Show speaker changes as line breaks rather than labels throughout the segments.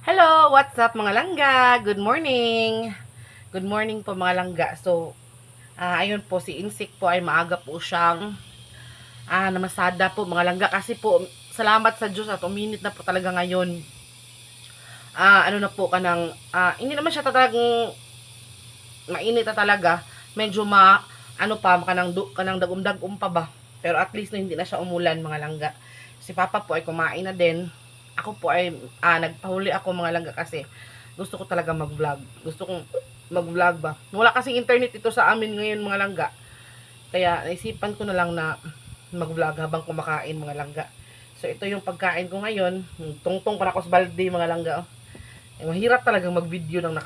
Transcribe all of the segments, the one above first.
Hello, what's up mga langga? Good morning. Good morning po mga langga. So, ayun po si Insik po ay maaga po siyang namasada po mga langga kasi po salamat sa Diyos at uminit na po talaga ngayon. Ano na po kanang hindi naman siya talagang mainit na talaga. Medyo ano pa kanang dagum-dagum pa ba. Pero at least na hindi na siya umulan mga langga. Si Papa po ay kumain na din. Ako po ay nagpahuli ako mga langga kasi gusto ko talaga mag-vlog. Gusto kong mag-vlog ba. Wala kasing internet ito sa amin ngayon mga langga. Kaya naisipan ko na lang na mag-vlog habang kumakain mga langga. So ito yung pagkain ko ngayon. Tungtong para ko sa balde mga langga. Mahirap talagang mag-video ng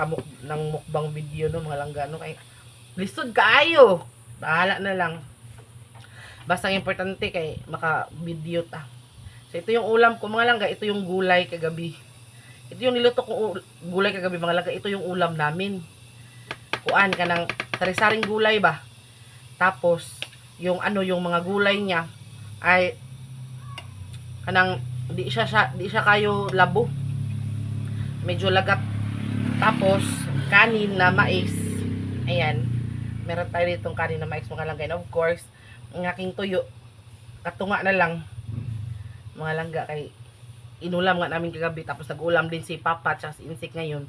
mukbang video no mga langga no kay lisod kaayo. Bahala na lang. Basta ang importante kay maka-video ta. So ito yung ulam ko mga langga, ito yung gulay kagabi. Ito yung niluto kong gulay kagabi mga langga, ito yung ulam namin. Kuan ka ng sari-saring gulay ba? Tapos yung yung mga gulay niya ay kanang di siya kayo labo. Medyo lagat. Tapos kanin na mais. Ayan. Meron tayo ditong kanin na mais mga langga. And of course, ang aking tuyo katunga na lang mga langga kay inulam nga namin kagabi tapos nag-ulam din si Papa at si Insik ngayon.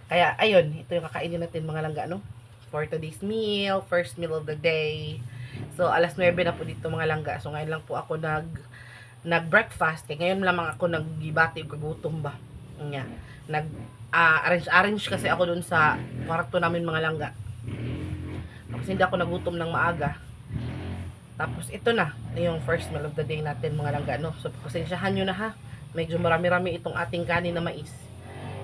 Kaya ayun, ito yung kakainin natin mga langga no. For today's meal, first meal of the day. So alas 9 na po dito mga langga. So ngayon lang po ako nag-breakfast. Kaya ngayon lamang ako naggibati o kagutom ba. Nga. Arrange kasi ako dun sa kwarto namin mga langga. Tapos hindi ako nagutom ng maaga. Tapos ito na yung first meal of the day natin mga langga no. So pasensyahan nyo na ha. Medyo marami-rami itong ating kanin na mais.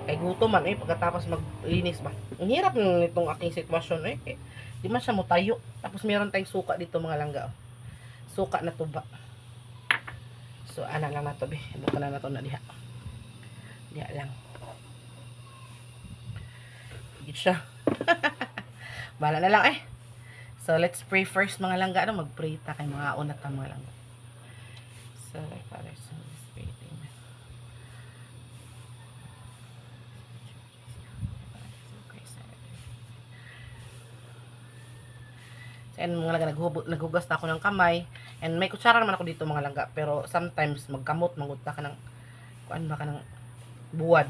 Kay gutom man pagkatapos maglinis ba. Ang hirap nitong aking sitwasyon di man siya mo tayo. Tapos meron tayong suka dito mga langga. Suka na tuba. So ana lang nato be. Ano ka na nato na diha. Diha lang. Git siya. Bala na lang So, let's pray first mga langga. Mag-pray ta kay mga unat ang mga langga. So, Father, Son, Holy Spirit, Amen. So, and mga langga, naghugas na ako ng kamay. And may kutsara naman ako dito mga langga. Pero sometimes, magkamot, mangutla ka ng, kuan ba ka ng buwad.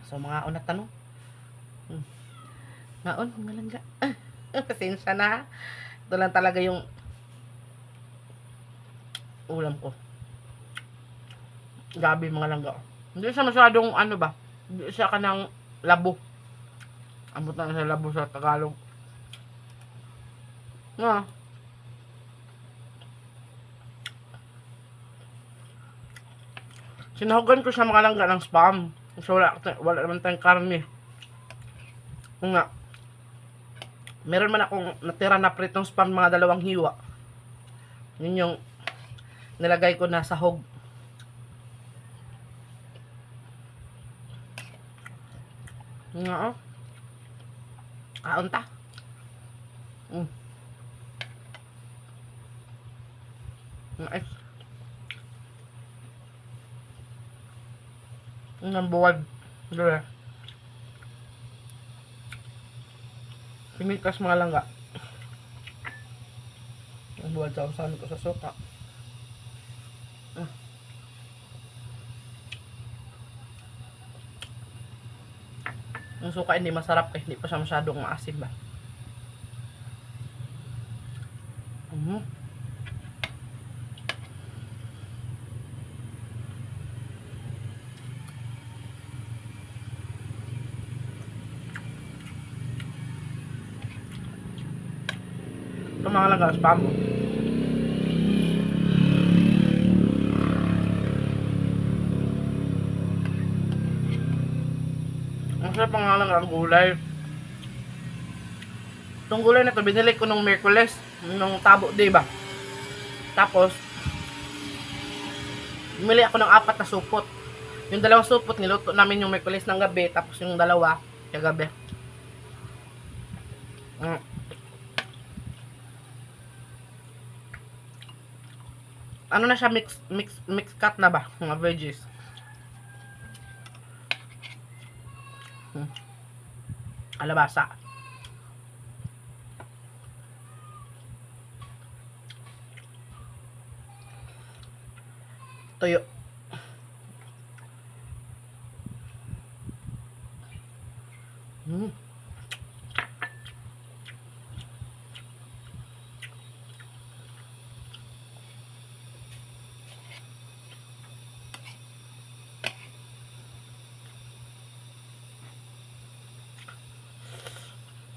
So, mga unat tanong. Ngaon, mga langga. Pasensya na. Ito lang talaga yung ulam ko. Gabi mga langga. Hindi siya masyadong ano ba. Hindi siya kanang labo. Ambot na sa labo sa Tagalog. Nga. Sinahugan ko siya mga langga ng spam. So wala naman tayong karne. Nga. Meron man akong natira na pritong spam mga 2 hiwa. Yun yung nilagay ko na sahog. Nga kaon ta. Nice. Ang buwad. Dure. Pinikas mga langga. Ang buwad sa usahan ko sa suka. Ang suka hindi masarap kasi hindi pa siya masyadong maasim ba. Ito mga langga, spam mo. Ang sarap nga lang ang gulay. Itong gulay na to binili ko nung Merkules, nung Tabo Day ba. Tapos bumili ako ng 4 na supot. Yung 2 supot niluto namin yung Merkules ng gabi, tapos yung 2 kagabi. Ano na siya, mix cut na ba mga veggies. Kalabasa. Tuyo. Mm.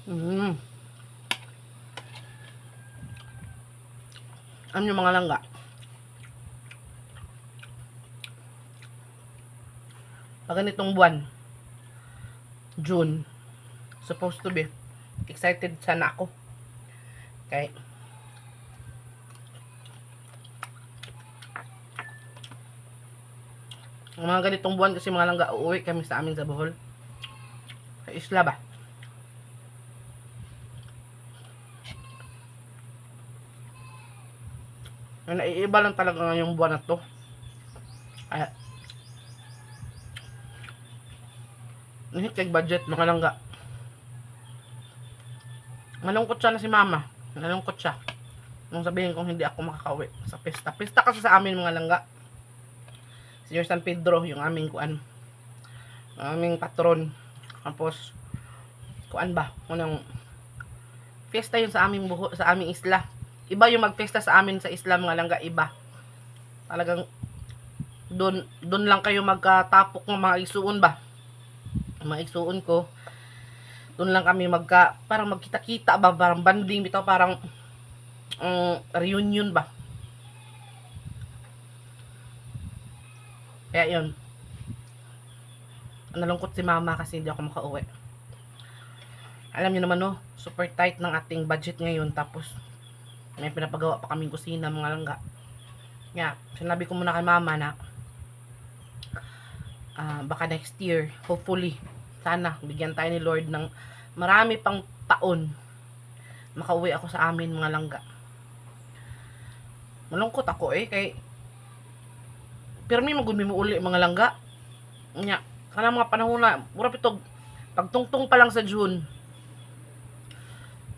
Mm. Ano yung mga langga? Pag ganitong buwan, June, supposed to be, excited sana ako. Okay. Ang mga ganitong buwan kasi mga langga, uuwi kami sa amin sa Bohol. Sa isla ba? Naiiba lang talaga ngayong buwan na to. Kaya, nahit kay budget mga langga. Malungkot siya na si mama. Malungkot siya. Nung sabihin kong hindi ako makakauwi sa pesta. Pesta kasi sa amin mga langga. Senior San Pedro, yung aming kuan. Aming patron. Tapos, kuan ba? Unang fiesta yun sa aming buho, sa aming isla. Iba yung magfiesta sa amin sa isla mga langga, iba. Talagang doon lang kayo magkatapok ng mga isuon ba? Mga isuon ko. Doon lang kami parang magkita-kita ba, parang banding bitaw, parang reunion ba. Kaya yun. Nalungkot si mama kasi hindi ako makauwi. Alam niyo naman no, super tight ng ating budget ngayon, tapos may pinapagawa pa kaming kusina mga langga. Kaya sinabi ko muna kay mama na baka next year, hopefully, sana bigyan tayo ni Lord ng marami pang taon makauwi ako sa amin mga langga. Malungkot ako kay pero may magud mo uli mga langga. Nya kana mga panahon na mura pitog pagtungtong pa lang sa June.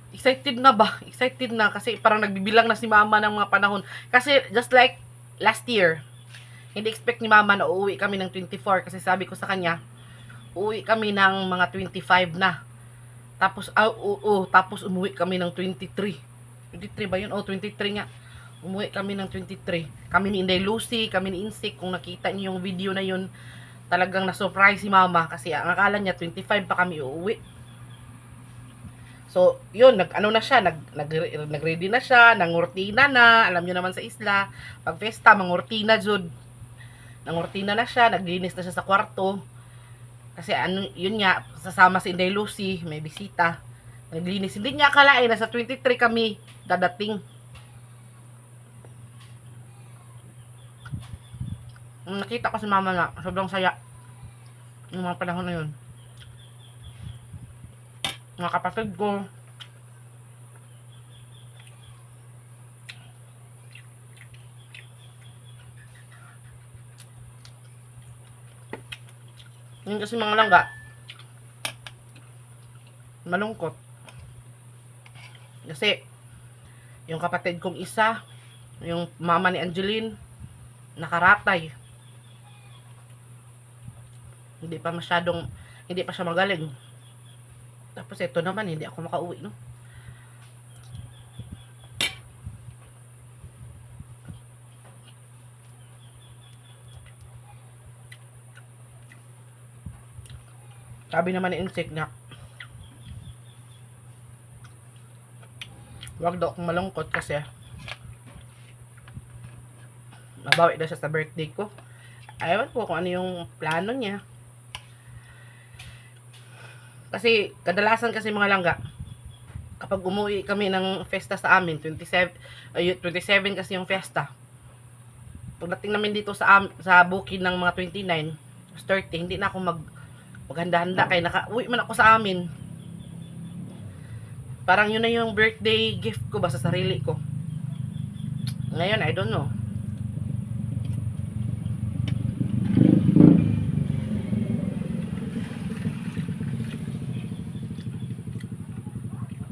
Excited na ba? Excited na kasi parang nagbibilang na si mama ng mga panahon. Kasi just like last year, hindi expect ni mama na uuwi kami ng 24 kasi sabi ko sa kanya, uuwi kami ng mga 25 na. Tapos tapos umuwi kami ng 23. 23 ba 'yun? 23 nga. Umuwi kami ng 23. Kami ni Inday Lucy, kami ni Insik, kung nakita niyo yung video na 'yun, talagang na-surprise si mama kasi ang akala niya 25 pa kami uuwi. So, yun, na siya, nag-ready na siya, nangurtina na, alam niyo naman sa isla, pag festa, mangurtina jud. Nangurtina na siya, naglinis na siya sa kwarto. Kasi yun nga, sasama si Inday Lucy, may bisita. Naglinis, hindi niya akalain, nasa 23 kami dadating. Nakita ko si mama na, sobrang saya. Yung mga panahon na yun. Mga kapatid ko, yun kasi mga langga, malungkot. Kasi, yung kapatid kong isa, yung mama ni Angeline, nakaratay. Hindi pa siya magaling. Tapos ito naman, hindi ako makauwi, no? Sabi naman ni Insik na wag daw akong malungkot kasi mabawi daw siya sa birthday ko. Ayaw po kung ano yung plano niya. Kasi kadalasan kasi mga langga, kapag umuwi kami ng festa sa amin, 27 kasi yung festa. Pagdating namin dito sa bukid ng mga 29, 30, hindi na ako maghanda-handa kaya nakauwi man ako sa amin. Parang yun na yung birthday gift ko ba sa sarili ko. Ngayon, I don't know.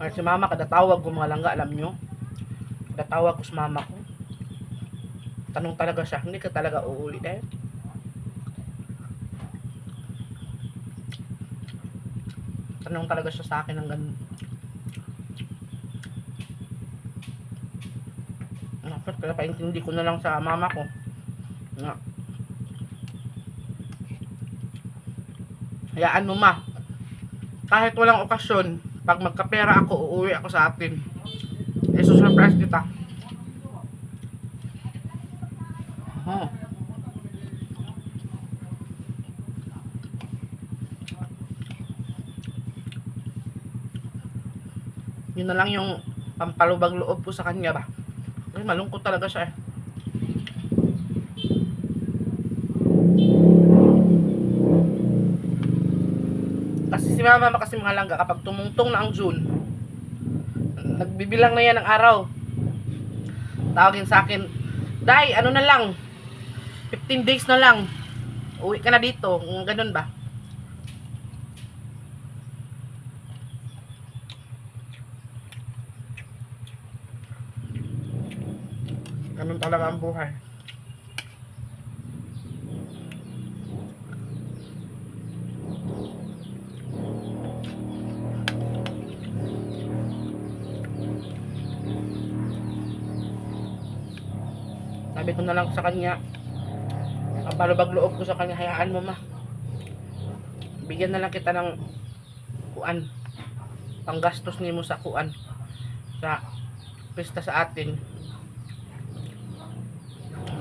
Kaya si mama, kada tawag ko mga langga, alam nyo? Kada tawag ko sa mama ko. Tanong talaga siya, hindi ka talaga uuwi dahil. Tanong talaga siya sa akin ng ganun. Kaya paintindi ko na lang sa mama ko na hayaan mo ma, kahit walang okasyon, pag magkapera ako, uuwi ako sa atin. Isusurprise kita. Oh. Yun na lang yung pampalubag loob ko sa kanya ba. Ay, malungkot talaga siya eh. Kasi si mama kasi mga langga, kapag tumungtong na ang June, nagbibilang na yan ng araw. Tawagin sa akin, Day, ano na lang, 15 days na lang, uwi ka na dito. Ganun ba? Ganun talaga ang buhay. Sabi ko na lang sa kanya, ang balubag loob ko sa kanya, hayaan mo ma, bigyan na lang kita ng kuan, panggastos nimo sa kuan, sa pista sa atin.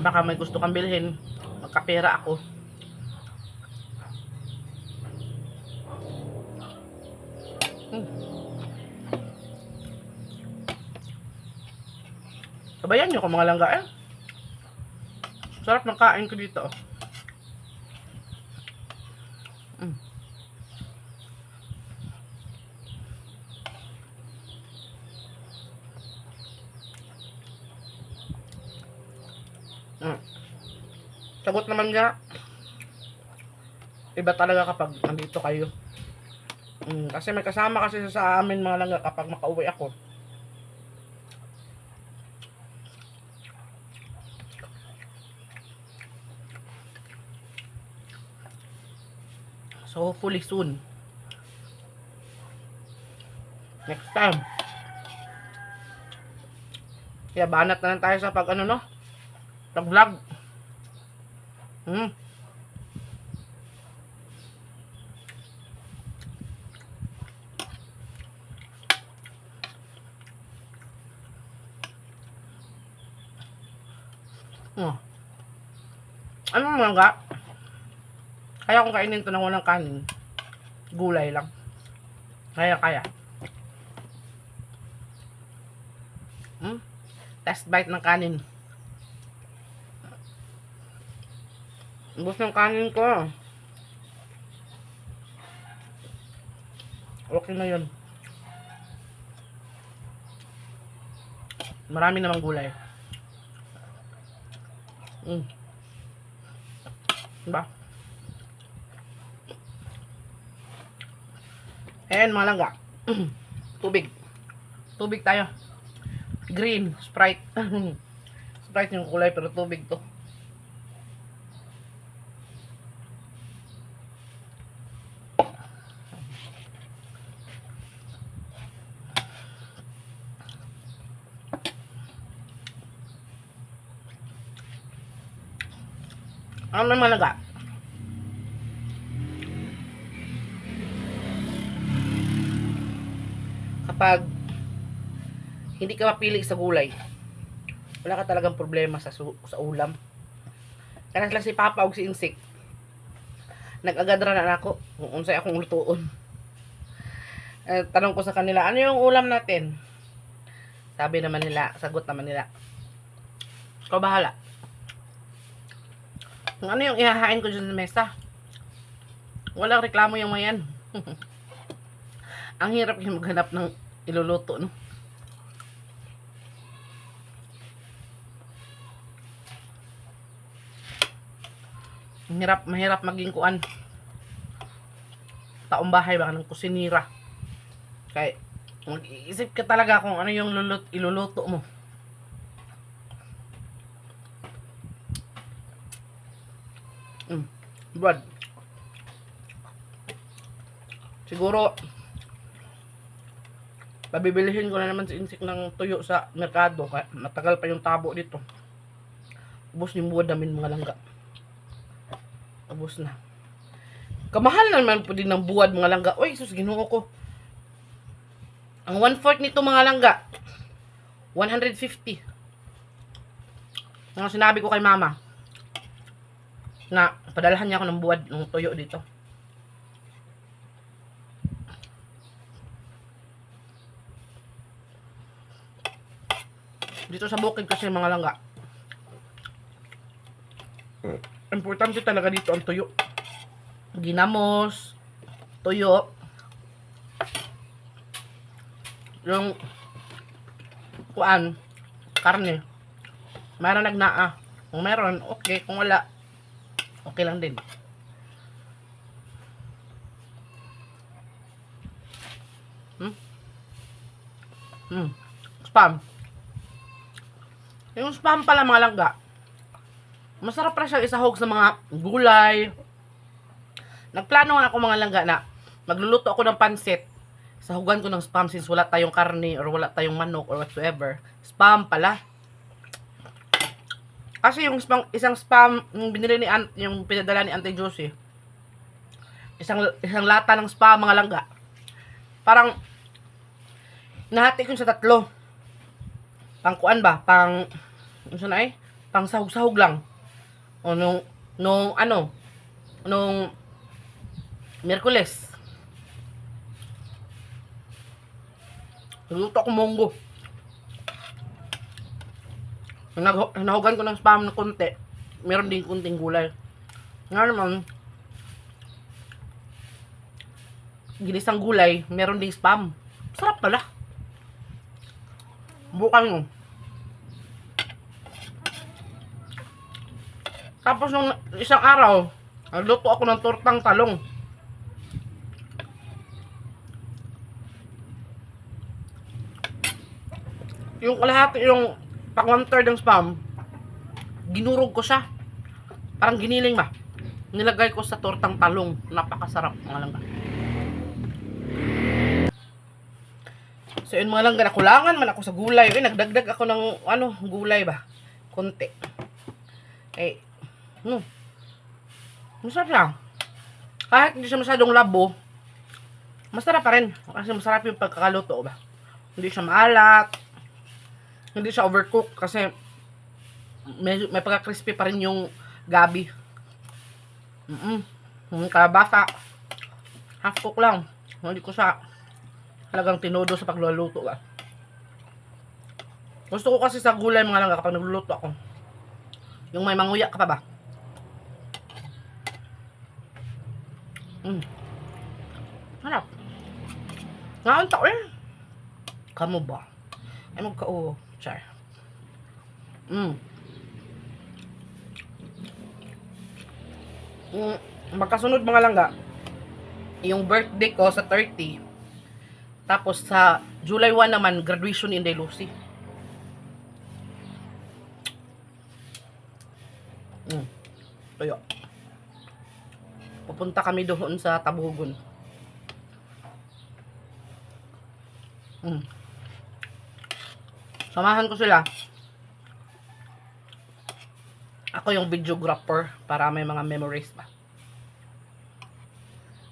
Baka may gusto kang bilhin, magkapera ako. Sabayan nyo ko mga langga eh. Sarap ng kain ko dito. Sagot naman niya, iba talaga kapag nandito kayo. Kasi may kasama kasi sa amin mga langga kapag makauwi ako. So hopefully soon. Next time. Kaya banat na lang tayo sa pag ano no? Vlog. Ano mga kaya kung kainin to ng walang kanin, gulay lang. Kaya. Test bite ng kanin. Ubus ng kanin ko. Okay na yun. Marami namang gulay. Diba? Ayan mga langga. Tubig. Tubig tayo. Green. Sprite. Sprite yung kulay pero tubig to. Ano naman langga? Kapag hindi ka mapili sa gulay, wala ka talagang problema sa ulam. Kana sila si Papa og si Insik, nag-agadra na ako kung unsay akong lutuon. Tanong ko sa kanila, ano yung ulam natin? Sabi naman nila, sagot naman nila, ikaw bahala. Kung ano yung ihahain ko dyan sa mesa, walang reklamo yung mayan. Ang hirap yung maghanap ng iluluto, no? Mahirap maging kuan. Taong bahay ba ng kusinira. Kay Mag-iisip ka talaga kung ano yung iluluto mo. Brad. Siguro, pabibilihin ko na naman si Insik ng tuyo sa merkado. Matagal pa yung tabo dito. Ubus yung buwad namin mga langga. Ubus na. Kamahal naman po din ng buwad mga langga. Uy, sus, ginoo ko. Ang 1/4 nito mga langga, 150. Ang sinabi ko kay mama, na padalahan niya ako ng buwad ng tuyo dito. Dito sa bukid kasi mga langga, importante talaga dito ang tuyo. Ginamos, tuyo, yung kuan, karne. Meron nagnaa. Kung meron, okay. Kung wala, okay lang din. Spam. Yung spam pala mga langga, masarap pa siya isahog sa mga gulay. Nagplano nga ako mga langga na magluluto ako ng pansit. Sahugan ko ng spam since wala tayong karne or wala tayong manok or whatsoever. Spam pala. Kasi yung spam, isang spam yung binili ni yung pinadala ni Auntie Josie. Isang lata ng spam mga langga. Parang nahati ko sa 3. Pangkuan ba? Ano na eh? Pang sahog-sahog lang. O nung Miyerkules. Nagluto ako munggo. Nahugan ko ng spam na konti. Meron din kunting gulay. Nga naman, ginisang gulay, meron din spam. Sarap pala. Bukan mo. Tapos nung isang araw, nagluto ako ng tortang talong. Yung kalahati, yung pang 1/3 ng spam, ginurog ko siya. Parang giniling ba? Nilagay ko sa tortang talong. Napakasarap mga langga. So yun mga langga, nakulangan man ako sa gulay. Nagdagdag ako ng gulay ba? Konti. Masarap lang. Kahit hindi siya masyadong labo, masarap pa rin. Kasi masarap yung pagkakaluto ba? Hindi siya maalat. Hindi siya overcook kasi may pagka-crispy pa rin yung gabi. Yung kalabasa, half cook lang. Hindi ko siya talagang tinodo sa pagluluto ba. Gusto ko kasi sa gulay mga langga kapag nagluluto ako, yung may manguya ka pa ba? Harap. Ngayon tao eh. Kamu ba? Ay magka-uwo. Char. Magkasunod mga langga, yung birthday ko sa 30. Tapos sa July 1 naman, graduation in Lucy. Tuyo. Pupunta kami doon sa Tabugon. Samahan ko sila. Ako yung videographer para may mga memories pa.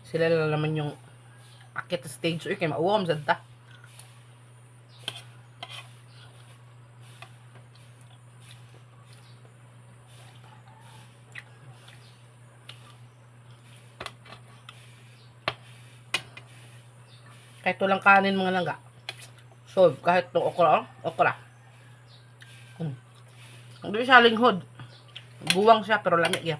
Sila lang naman yung akit stage. Uy, kaya mauwam ta. Kahit walang kanin mga langga. So, kahit itong okra. Hindi siya linghod. Buwang siya pero lamig yan.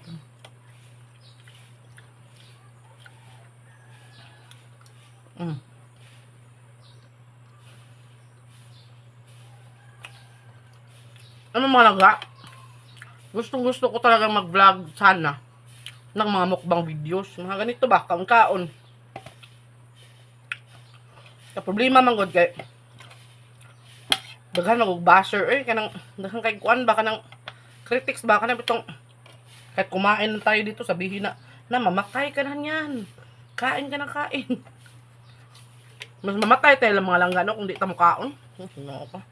Ano mga langga? Gustong gusto ko talagang mag-vlog sana ng mga mukbang videos. Mga ganito ba? Kaon-kaon. Sa problema man gud kay daghan mag basher kanang daghan kay kuan ba kanang critics ba kanang bitong kahit kumain na tayo dito sabihin na mamatay ka na yan. Kain ka na kain. Mas mamatay tayo lang mga langgano kung di ta mo kaon. No pa.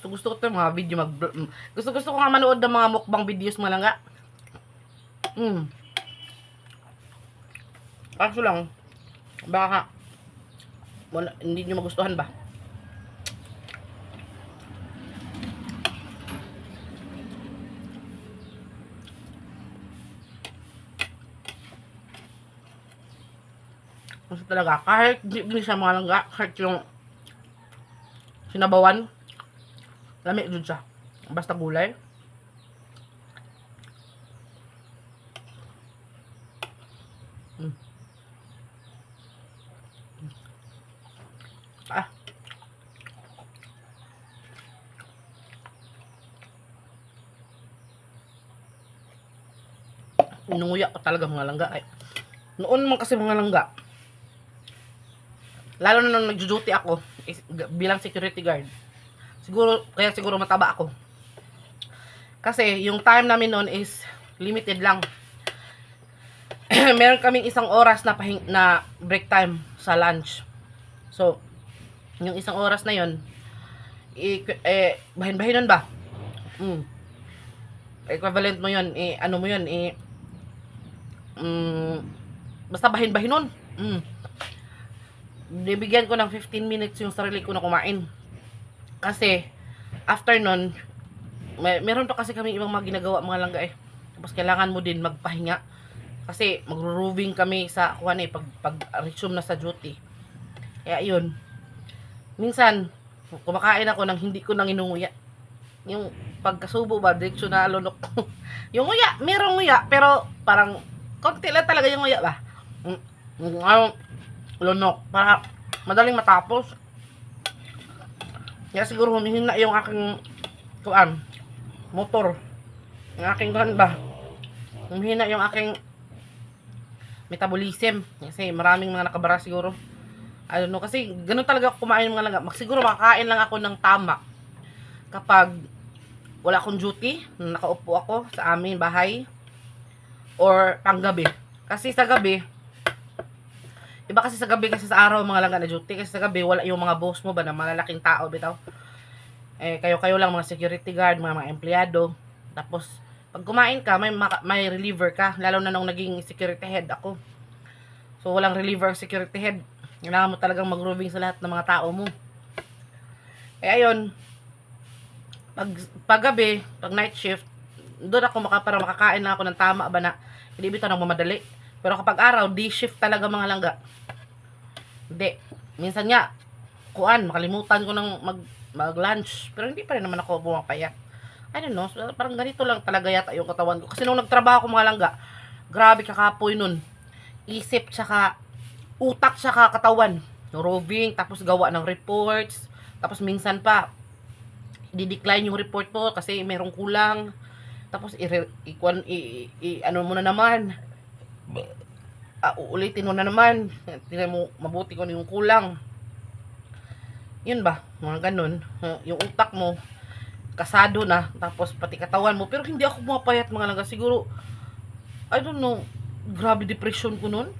Gusto ko to mga video gusto ko nga manood ng mga mukbang videos mga langga. Kaso lang baka wala, hindi nyo magustuhan ba? Kasi talaga kahit hindi siya mga langga, kahit yung sinabawan lami dun siya. Basta gulay. Ah. Inunguya ko talaga mga langga. Ay. Noon man kasi mga langga. Lalo na nung nag-duty ako bilang security guard. Siguro mataba ako. Kasi yung time namin noon is limited lang. Meron kaming isang oras na break time sa lunch. So, yung isang oras na yon bahin-bahinon ba? Equivalent mo yun, ano mo yun, basta bahin-bahinon. Bibigyan ko ng 15 minutes yung sarili ko na kumain. Kasi, after nun, meron pa kasi kami ibang mga ginagawa mga langga Tapos kailangan mo din magpahinga. Kasi magro-roving kami sa pag resume na sa duty. Kaya yun. Minsan, kumakain ako nang hindi ko nang inunguya. Yung pagkasubo ba, direksyon na lunok. Yung nguya, merong nguya, pero parang konti lang talaga yung nguya ba. Lunok, para madaling matapos. Kaya siguro humihina yung aking motor. Yung aking ba. Humihina yung aking metabolism. Kasi maraming mga nakabara siguro. I don't know. Kasi ganun talaga ako kumain mga langga. Siguro makakain lang ako ng tama. Kapag wala akong duty, nakaupo ako sa amin bahay. Or panggabi. Kasi sa gabi, iba kasi sa gabi kasi sa araw mga langga na duty. Kasi sa gabi wala yung mga boss mo ba na malalaking tao bitaw. Kayo lang mga security guard, mga empleyado. Tapos pag kumain ka, may reliever ka, lalo na nung naging security head ako. So walang reliever security head. Kailangan mo talagang mag-roving sa lahat ng mga tao mo. Ayun. Pag gabi, pag night shift, doon ako para makakain na ako ng tama ba na hindi bitaw nang mamadali. Pero kapag araw, day shift talaga mga langga. Hindi. Minsan nga, makalimutan ko ng mag-lunch. Pero hindi pa rin naman ako pumapayat. I don't know, parang ganito lang talaga yata yung katawan ko. Kasi nung nagtrabaho ko mga langga, grabe kakapoy nun. Isip, tsaka utak, tsaka katawan. Roving, tapos gawa ng reports. Tapos minsan pa, i-decline yung report mo kasi merong kulang. Tapos ano mo na naman. Uulitin mo na naman. Tingnan mo, mabuti ko yung kulang. Yun ba? Mga ganun. Yung utak mo, kasado na, tapos pati katawan mo, pero hindi ako pumapayat mga langga. Siguro, I don't know, grabe depression ko nun.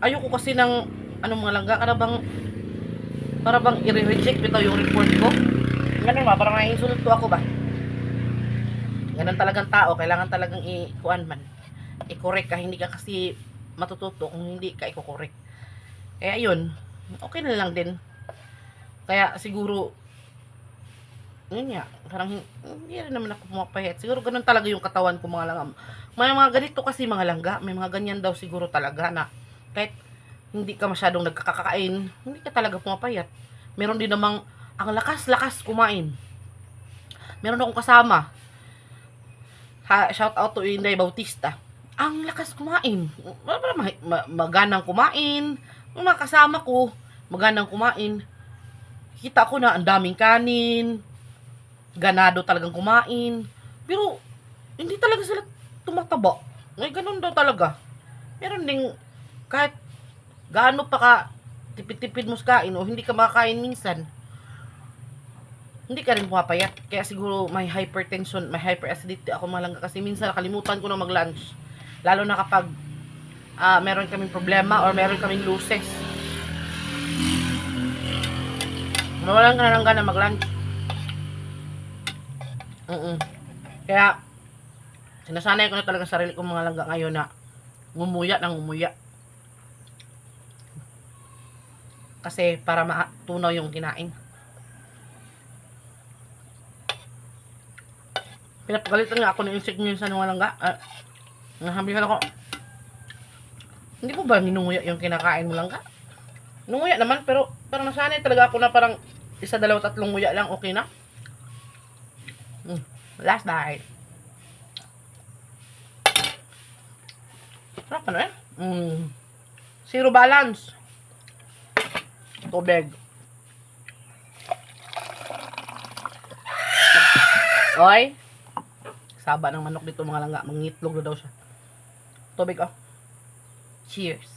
Ayoko kasi ng, mga langga, para bang i-reject bitaw yung report ko. Ganun ba, parang na-insulto ako ba. Ganun talagang tao, kailangan talagang i-correct ka, hindi ka kasi matututo kung hindi ka i-correct. Kaya yun, okay na lang din. Kaya siguro, yun nga, parang hindi rin naman ako pumapayat. Siguro ganun talaga yung katawan ko mga langga. May mga ganito kasi mga langga, may mga ganyan daw siguro talaga na kahit hindi ka masyadong nagkakakain, hindi ka talaga pumapayat. Meron din namang ang lakas-lakas kumain. Meron akong kasama, shout out to Inday Bautista. Ang lakas kumain. Maganang kumain. Yung mga kasama ko, maganang kumain. Kita ko na ang daming kanin, ganado talagang kumain. Pero, hindi talaga sila tumataba. Ay, ganun daw talaga. Meron ding, kahit gaano pa ka tipid-tipid mo sa kain o hindi ka makakain minsan, hindi ka rin pumapayat. Kaya siguro may hypertension, may hyperacidity ako malangga kasi minsan nakalimutan ko na mag-lunch. Lalo na kapag meron kaming problema or meron kaming loses. Mawalan ka na lang gana mag-lunch. Kaya, sinasanay ko na talaga sarili kong mga langga ngayon na ngumuya ng ngumuya. Kasi para matunaw yung kinain. Pinapagalitan nga ako ng insect minsan ng langga. Nahambihan ako. Hindi ko ba ninunguya yung kinakain mo langga? Nunguya naman, pero parang nasanay talaga ako na parang isa, dalawa, tatlong nguya lang, okay na. Last bite. Sarap ano eh? Zero balance. Tubig. Oy. Saba ng manok dito mga langga. Mangitlog na daw siya. Tubig oh. Cheers.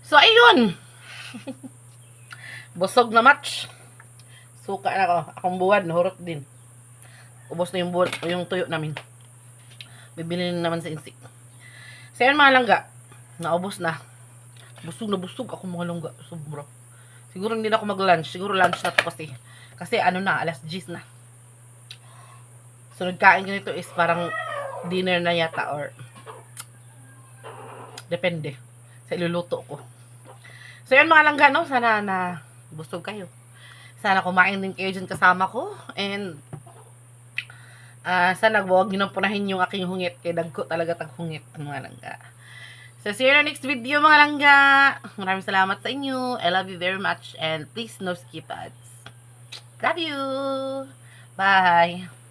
So, ayun. Busog na match. Suka na ako. Akong buwan, nahurot din. Ubos na yung buwan, yung tuyo namin. Bibili na naman sa insik. So, ayun mga langga. Naubos na. Busog na busog ako mga langga. Sobra. Siguro hindi na ako mag-lunch. Siguro lunch na to kasi. Kasi ano na, alas 10 na. Sunod kain ko nito is parang dinner na yata or depende sa iluluto ko. So yun mga langga, no? Sana na busog kayo. Sana kumain din kayo dyan kasama ko. And sana huwag nyo nang punahin yung aking hungit. Kaya dagko talaga taghungit mga langga. So see you in the next video mga langga. Maraming salamat sa inyo. I love you very much. And please no skip ads. Love you. Bye.